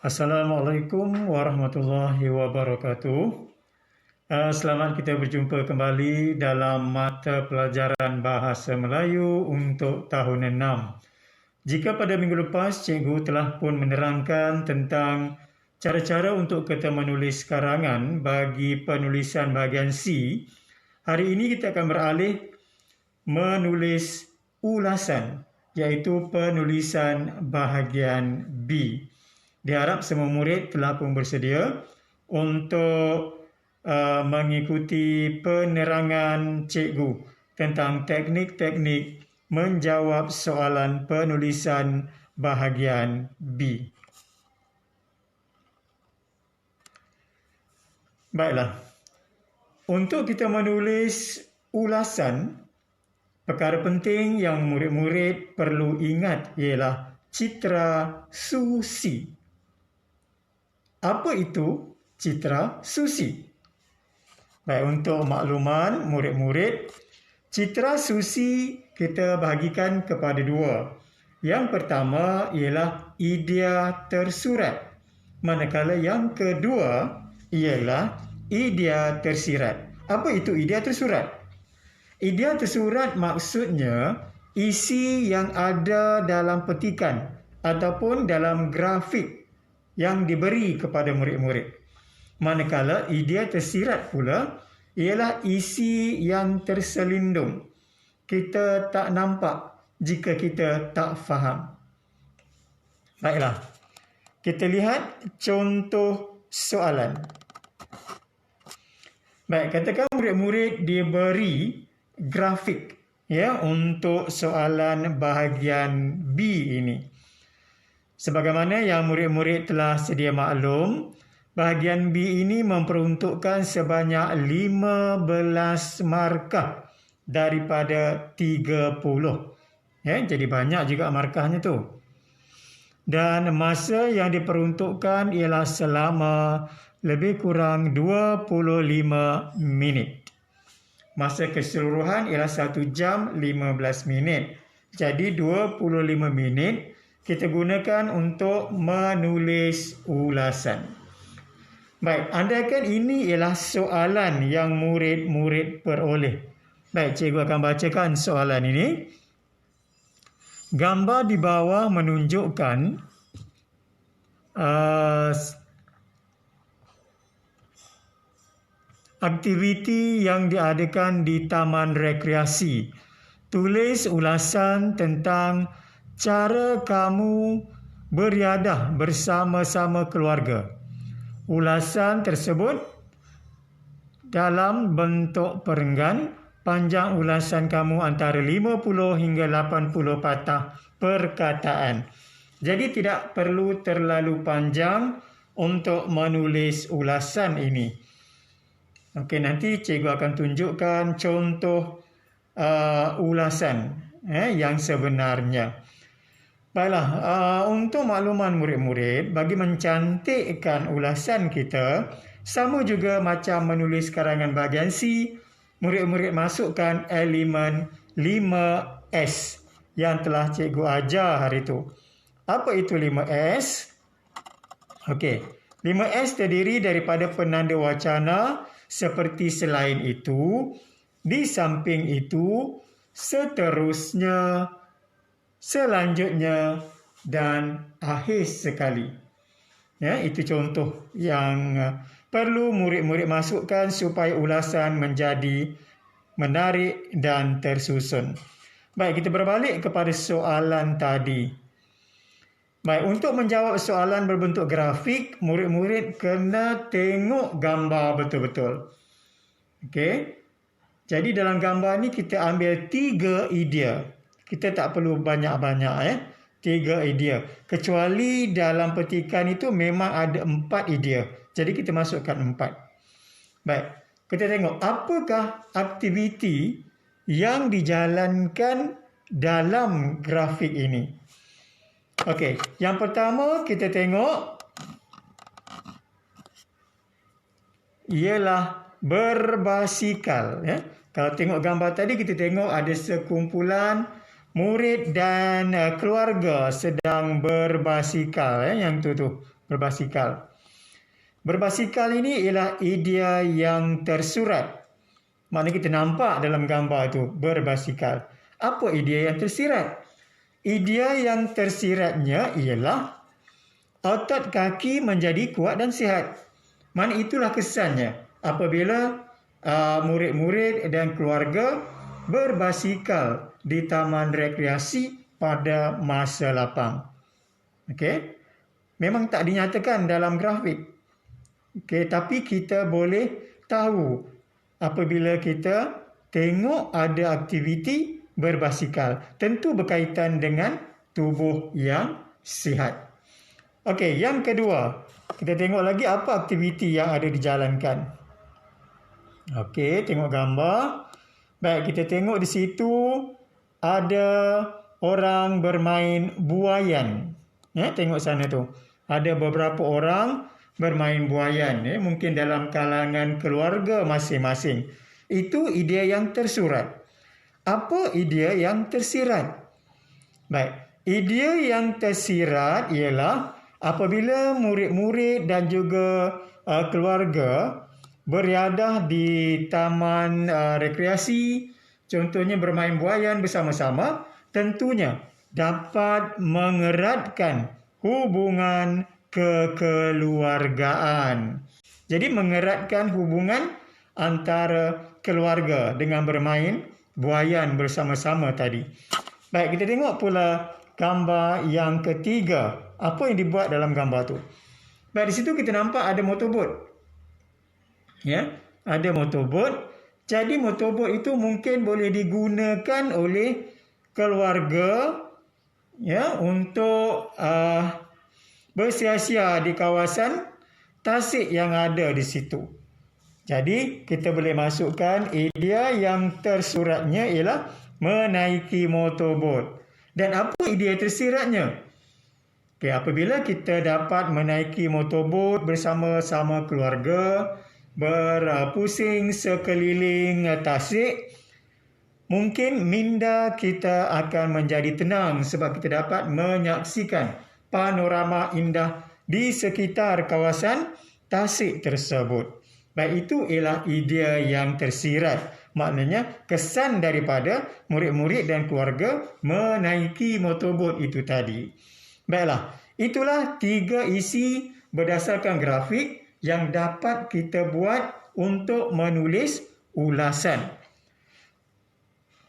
Assalamualaikum warahmatullahi wabarakatuh. Selamat kita berjumpa kembali dalam mata pelajaran Bahasa Melayu untuk tahun 6. Jika pada minggu lepas cikgu telah pun menerangkan tentang cara-cara untuk kita menulis karangan bagi penulisan bahagian C, hari ini kita akan beralih menulis ulasan, iaitu penulisan bahagian B. Diharap semua murid telah pun bersedia untuk mengikuti penerangan cikgu tentang teknik-teknik menjawab soalan penulisan bahagian B. Baiklah, untuk kita menulis ulasan, perkara penting yang murid-murid perlu ingat ialah citra susi. Apa itu citra susi? Baik, untuk makluman murid-murid, citra susi kita bahagikan kepada dua. Yang pertama ialah idea tersurat, manakala yang kedua ialah idea tersirat. Apa itu idea tersurat? Idea tersurat maksudnya isi yang ada dalam petikan ataupun dalam grafik yang diberi kepada murid-murid. Manakala idea tersirat pula ialah isi yang terselindung. Kita tak nampak jika kita tak faham. Baiklah, kita lihat contoh soalan. Baik, katakan murid-murid diberi grafik untuk soalan bahagian B ini. Sebagaimana yang murid-murid telah sedia maklum, bahagian B ini memperuntukkan sebanyak 15 markah daripada 30. Jadi banyak juga markahnya tu. Dan masa yang diperuntukkan ialah selama lebih kurang 25 minit. Masa keseluruhan ialah 1 jam 15 minit. Jadi 25 minit kita gunakan untuk menulis ulasan. Baik, andaikan ini ialah soalan yang murid-murid peroleh. Baik, cikgu akan bacakan soalan ini. Gambar di bawah menunjukkan aktiviti yang diadakan di taman rekreasi. Tulis ulasan tentang cara kamu beriadah bersama-sama keluarga. Ulasan tersebut dalam bentuk perenggan. Panjang ulasan kamu antara 50 hingga 80 patah perkataan. Jadi tidak perlu terlalu panjang untuk menulis ulasan ini. Okey, nanti cikgu akan tunjukkan contoh ulasan yang sebenarnya. Baiklah, untuk makluman murid-murid, bagi mencantikkan ulasan kita, sama juga macam menulis karangan bahagian C, murid-murid masukkan elemen 5S yang telah cikgu ajar hari itu. Apa itu 5S? Okey, 5S terdiri daripada penanda wacana seperti selain itu, di samping itu, seterusnya, selanjutnya dan akhir sekali. Itu contoh yang perlu murid-murid masukkan supaya ulasan menjadi menarik dan tersusun. Baik, kita berbalik kepada soalan tadi. Baik, untuk menjawab soalan berbentuk grafik, murid-murid kena tengok gambar betul-betul. Okey. Jadi dalam gambar ni kita ambil 3 idea. Kita tak perlu banyak-banyak 3 idea. Kecuali dalam petikan itu memang ada 4 idea. Jadi kita masukkan 4. Baik, kita tengok apakah aktiviti yang dijalankan dalam grafik ini. Okey, yang pertama kita tengok ialah berbasikal. Kalau tengok gambar tadi, kita tengok ada sekumpulan murid dan keluarga sedang berbasikal. Yang tu berbasikal. Berbasikal ini ialah idea yang tersurat. Maknanya kita nampak dalam gambar itu berbasikal. Apa idea yang tersirat? Idea yang tersiratnya ialah otot kaki menjadi kuat dan sihat. Mana itulah kesannya apabila murid-murid dan keluarga berbasikal di taman rekreasi pada masa lapang. Okey. Memang tak dinyatakan dalam grafik. Okey, tapi kita boleh tahu apabila kita tengok ada aktiviti berbasikal. Tentu berkaitan dengan tubuh yang sihat. Okey, yang kedua, kita tengok lagi apa aktiviti yang ada dijalankan. Okey, tengok gambar. Baik, kita tengok di situ ada orang bermain buaian. Tengok sana tu. Ada beberapa orang bermain buaian. Mungkin dalam kalangan keluarga masing-masing. Itu idea yang tersurat. Apa idea yang tersirat? Baik, idea yang tersirat ialah apabila murid-murid dan juga keluarga beriadah di taman rekreasi, contohnya bermain buaian bersama-sama, tentunya dapat mengeratkan hubungan kekeluargaan. Jadi mengeratkan hubungan antara keluarga dengan bermain buaian bersama-sama tadi. Baik, kita tengok pula gambar yang ketiga. Apa yang dibuat dalam gambar tu? Baik, di situ kita nampak ada motorbot. Ada motorbot. Jadi motorbot itu mungkin boleh digunakan oleh keluarga untuk bersia-sia di kawasan tasik yang ada di situ. Jadi kita boleh masukkan idea yang tersuratnya ialah menaiki motorbot. Dan apa idea tersiratnya? Apabila kita dapat menaiki motorbot bersama-sama keluarga, berpusing sekeliling tasik, mungkin minda kita akan menjadi tenang sebab kita dapat menyaksikan panorama indah di sekitar kawasan tasik tersebut. Baik, itu ialah idea yang tersirat. Maknanya kesan daripada murid-murid dan keluarga menaiki motorbot itu tadi. Baiklah, itulah 3 isi berdasarkan grafik yang dapat kita buat untuk menulis ulasan.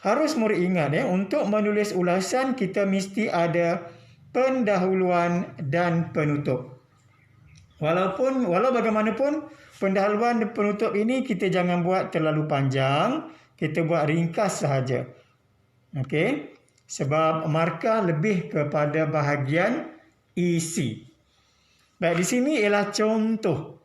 Harus murid ingat untuk menulis ulasan kita mesti ada pendahuluan dan penutup. Walau bagaimanapun, pendahuluan dan penutup ini kita jangan buat terlalu panjang, kita buat ringkas sahaja. Okey? Sebab markah lebih kepada bahagian isi. Baik, di sini ialah contoh.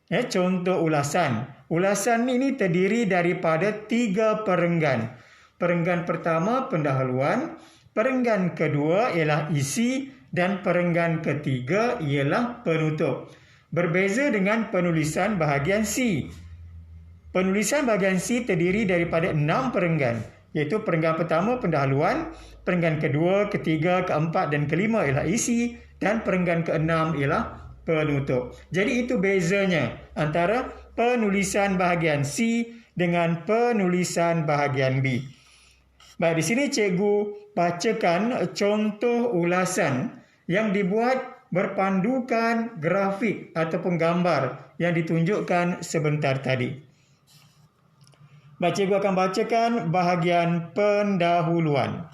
Contoh ulasan. Ulasan ini terdiri daripada 3 perenggan. Perenggan pertama pendahuluan, perenggan kedua ialah isi dan perenggan ketiga ialah penutup. Berbeza dengan penulisan bahagian C. Penulisan bahagian C terdiri daripada 6 perenggan, iaitu perenggan pertama pendahuluan, perenggan kedua, ketiga, keempat dan kelima ialah isi dan perenggan keenam ialah penutup. Jadi itu bezanya antara penulisan bahagian C dengan penulisan bahagian B. Baik, di sini cikgu bacakan contoh ulasan yang dibuat berpandukan grafik ataupun gambar yang ditunjukkan sebentar tadi. Baik, cikgu akan bacakan bahagian pendahuluan.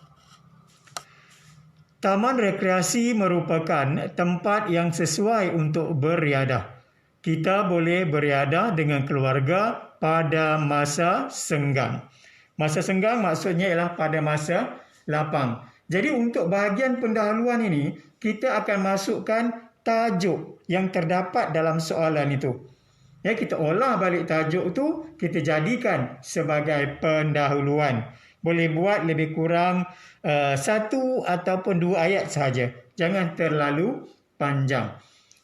Taman rekreasi merupakan tempat yang sesuai untuk beriadah. Kita boleh beriadah dengan keluarga pada masa senggang. Masa senggang maksudnya ialah pada masa lapang. Jadi untuk bahagian pendahuluan ini, kita akan masukkan tajuk yang terdapat dalam soalan itu. Kita olah balik tajuk itu, kita jadikan sebagai pendahuluan. Boleh buat lebih kurang 1 ataupun 2 ayat sahaja. Jangan terlalu panjang.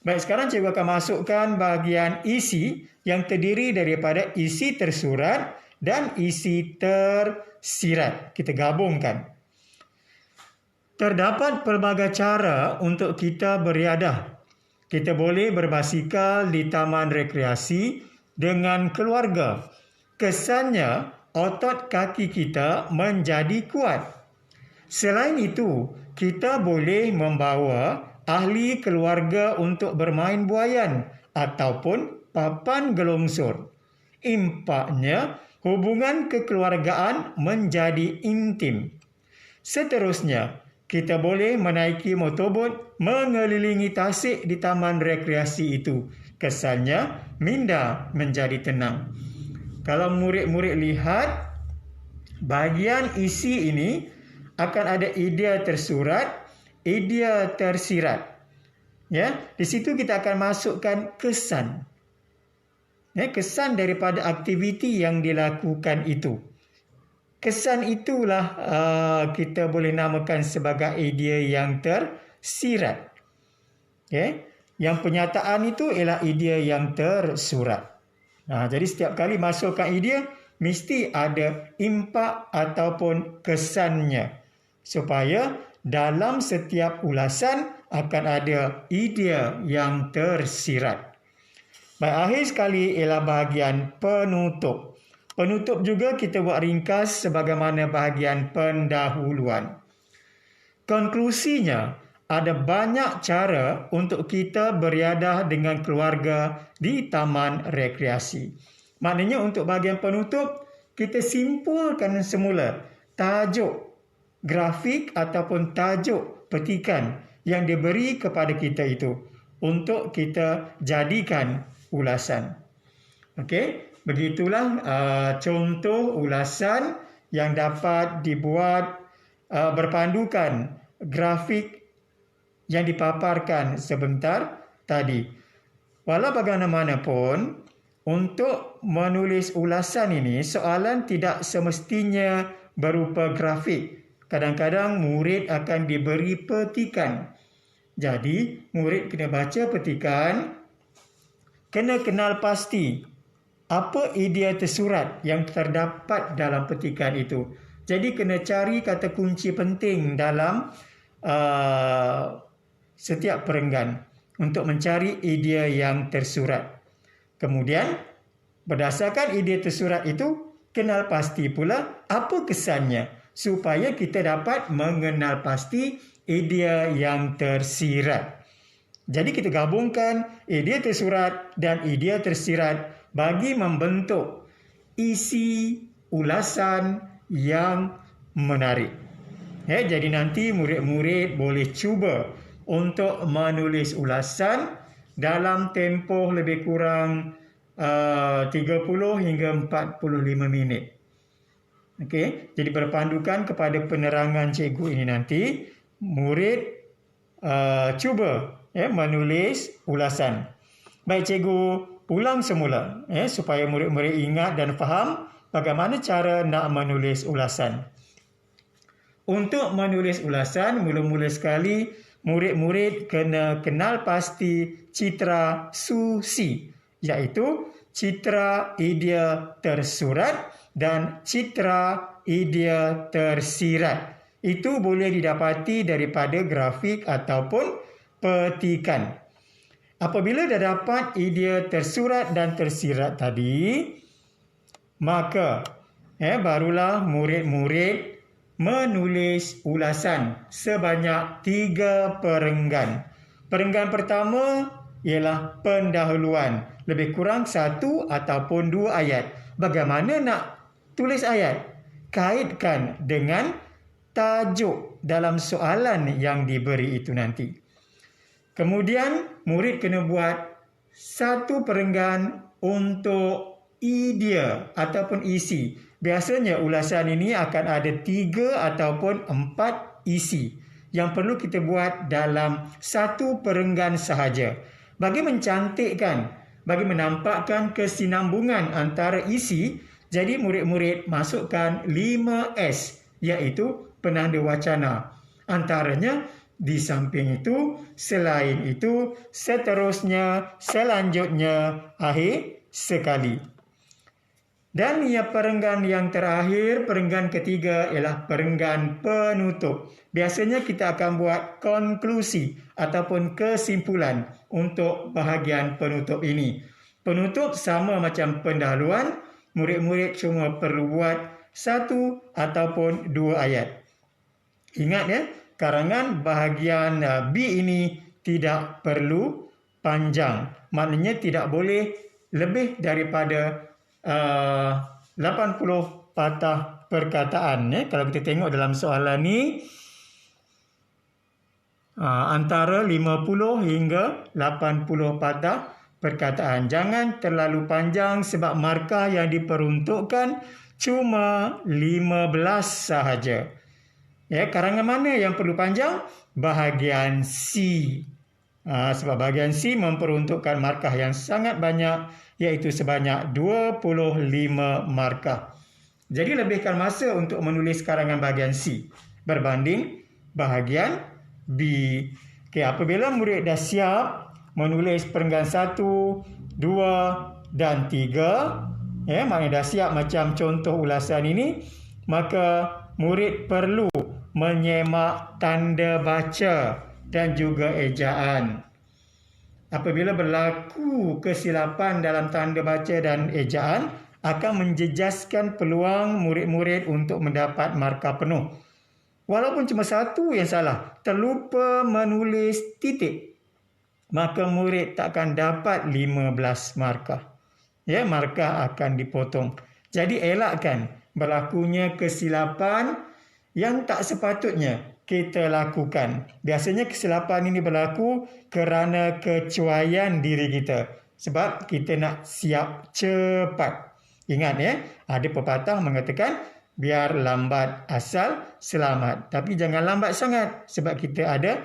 Baik, sekarang cikgu akan masukkan bahagian isi yang terdiri daripada isi tersurat dan isi tersirat. Kita gabungkan. Terdapat pelbagai cara untuk kita beriadah. Kita boleh berbasikal di taman rekreasi dengan keluarga. Kesannya, otot kaki kita menjadi kuat. Selain itu, kita boleh membawa ahli keluarga untuk bermain buaian ataupun papan gelongsor. Impaknya, hubungan kekeluargaan menjadi intim. Seterusnya, kita boleh menaiki motorbot mengelilingi tasik di taman rekreasi itu. Kesannya, minda menjadi tenang. Kalau murid-murid lihat, bahagian isi ini akan ada idea tersurat, idea tersirat. Ya, di situ kita akan masukkan kesan. Ya, kesan daripada aktiviti yang dilakukan itu. Kesan itulah kita boleh namakan sebagai idea yang tersirat. Okay? Yang penyataan itu ialah idea yang tersurat. Jadi setiap kali masukkan idea, mesti ada impak ataupun kesannya. Supaya dalam setiap ulasan akan ada idea yang tersirat. Baik, akhir sekali ialah bahagian penutup. Penutup juga kita buat ringkas sebagaimana bahagian pendahuluan. Konklusinya, ada banyak cara untuk kita beriadah dengan keluarga di taman rekreasi. Maknanya untuk bahagian penutup, kita simpulkan semula tajuk grafik ataupun tajuk petikan yang diberi kepada kita itu untuk kita jadikan ulasan. Okey, begitulah contoh ulasan yang dapat dibuat berpandukan grafik yang dipaparkan sebentar tadi. Walau bagaimanapun, untuk menulis ulasan ini, soalan tidak semestinya berupa grafik. Kadang-kadang murid akan diberi petikan. Jadi, murid kena baca petikan, kena kenal pasti apa idea tersurat yang terdapat dalam petikan itu. Jadi, kena cari kata kunci penting dalam setiap perenggan untuk mencari idea yang tersurat. Kemudian, berdasarkan idea tersurat itu, kenal pasti pula apa kesannya supaya kita dapat mengenal pasti idea yang tersirat. Jadi kita gabungkan idea tersurat dan idea tersirat bagi membentuk isi ulasan yang menarik. Ya, jadi nanti murid-murid boleh cuba untuk menulis ulasan dalam tempoh lebih kurang 30 hingga 45 minit. Okey, jadi berpandukan kepada penerangan cikgu ini nanti, murid cuba menulis ulasan. Baik, cikgu ulang semula supaya murid-murid ingat dan faham bagaimana cara nak menulis ulasan. Untuk menulis ulasan, mula-mula sekali murid-murid kena kenal pasti citra susi, iaitu citra idea tersurat dan citra idea tersirat. Itu boleh didapati daripada grafik ataupun petikan. Apabila dah dapat idea tersurat dan tersirat tadi, maka barulah murid-murid menulis ulasan sebanyak 3 perenggan. Perenggan pertama ialah pendahuluan, lebih kurang 1 ataupun 2 ayat. Bagaimana nak tulis ayat? Kaitkan dengan tajuk dalam soalan yang diberi itu nanti. Kemudian murid kena buat 1 perenggan untuk idea ataupun isi. Biasanya ulasan ini akan ada 3 ataupun 4 isi yang perlu kita buat dalam 1 perenggan sahaja. Bagi mencantikkan, bagi menampakkan kesinambungan antara isi, jadi murid-murid masukkan 5S, iaitu penanda wacana. Antaranya di samping itu, selain itu, seterusnya, selanjutnya, akhir sekali. Dan perenggan yang terakhir, perenggan ketiga ialah perenggan penutup. Biasanya kita akan buat konklusi ataupun kesimpulan untuk bahagian penutup ini. Penutup sama macam pendahuluan, murid-murid cuma perlu buat 1 ataupun 2 ayat. Ingat ya, karangan bahagian B ini tidak perlu panjang. Maknanya tidak boleh lebih daripada 80 patah perkataan. Kalau kita tengok dalam soalan ni, antara 50 hingga 80 patah perkataan. Jangan terlalu panjang sebab markah yang diperuntukkan cuma 15 sahaja. Karangan mana yang perlu panjang? Bahagian C. Sebab bahagian C memperuntukkan markah yang sangat banyak, iaitu sebanyak 25 markah. Jadi lebihkan masa untuk menulis karangan bahagian C berbanding bahagian B. Apabila murid dah siap menulis perenggan 1, 2 dan 3, maknanya dah siap macam contoh ulasan ini, maka murid perlu menyemak tanda baca dan juga ejaan. Apabila berlaku kesilapan dalam tanda baca dan ejaan, akan menjejaskan peluang murid-murid untuk mendapat markah penuh. Walaupun cuma 1 yang salah, terlupa menulis titik, maka murid takkan dapat 15 markah. Markah akan dipotong. Jadi elakkan berlakunya kesilapan yang tak sepatutnya kita lakukan. Biasanya kesilapan ini berlaku kerana kecuaian diri kita. Sebab kita nak siap cepat. Ingat ada pepatah mengatakan, biar lambat asal selamat. Tapi jangan lambat sangat sebab kita ada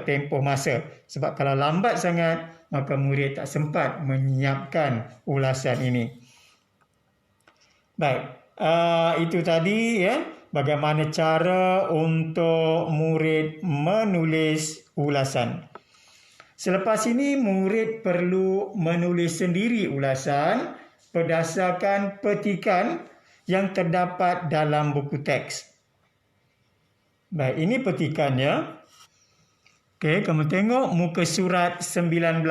tempoh masa. Sebab kalau lambat sangat, maka murid tak sempat menyiapkan ulasan ini. Baik, itu tadi bagaimana cara untuk murid menulis ulasan. Selepas ini murid perlu menulis sendiri ulasan berdasarkan petikan yang terdapat dalam buku teks. Baik, ini petikannya. Kamu tengok muka surat 19.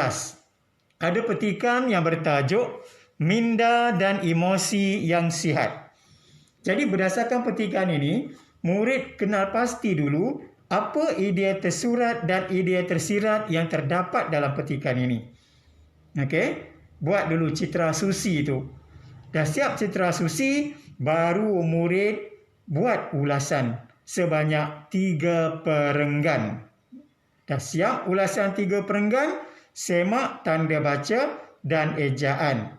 Ada petikan yang bertajuk Minda dan Emosi yang Sihat. Jadi berdasarkan petikan ini, murid kenal pasti dulu apa idea tersurat dan idea tersirat yang terdapat dalam petikan ini. Buat dulu citra susi itu. Dah siap citra susi, baru murid buat ulasan sebanyak 3 perenggan. Dah siap ulasan 3 perenggan, semak tanda baca dan ejaan.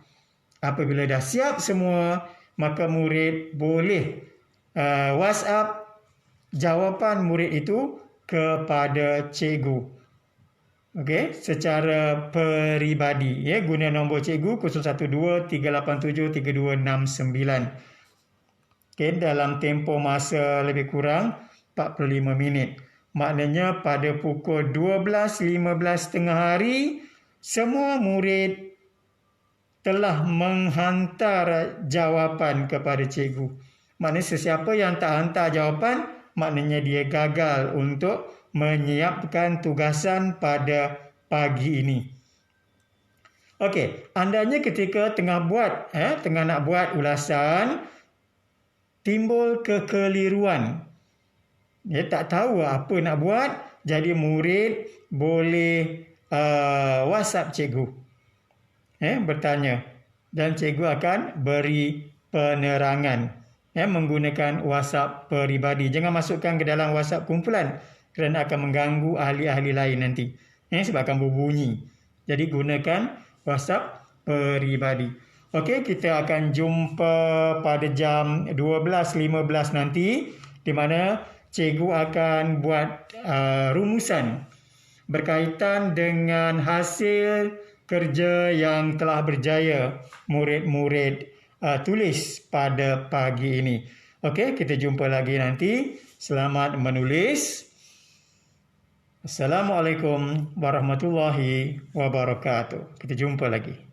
Apabila dah siap semua, maka murid boleh WhatsApp jawapan murid itu kepada cikgu. Secara peribadi. Guna nombor cikgu 012-387-3269. Dalam tempoh masa lebih kurang 45 minit. Maknanya pada pukul 12.15 tengah hari, semua murid telah menghantar jawapan kepada cikgu. Maknanya sesiapa yang tak hantar jawapan, maknanya dia gagal untuk menyiapkan tugasan pada pagi ini. Andainya ketika tengah nak buat ulasan, timbul kekeliruan. Tak tahu apa nak buat, jadi murid boleh WhatsApp cikgu. Bertanya. Dan cikgu akan beri penerangan. Menggunakan WhatsApp peribadi. Jangan masukkan ke dalam WhatsApp kumpulan kerana akan mengganggu ahli-ahli lain nanti. Sebab akan berbunyi. Jadi gunakan WhatsApp peribadi. Kita akan jumpa pada jam 12.15 nanti, di mana cikgu akan buat rumusan berkaitan dengan hasil kerja yang telah berjaya murid-murid tulis pada pagi ini. Kita jumpa lagi nanti. Selamat menulis. Assalamualaikum warahmatullahi wabarakatuh. Kita jumpa lagi.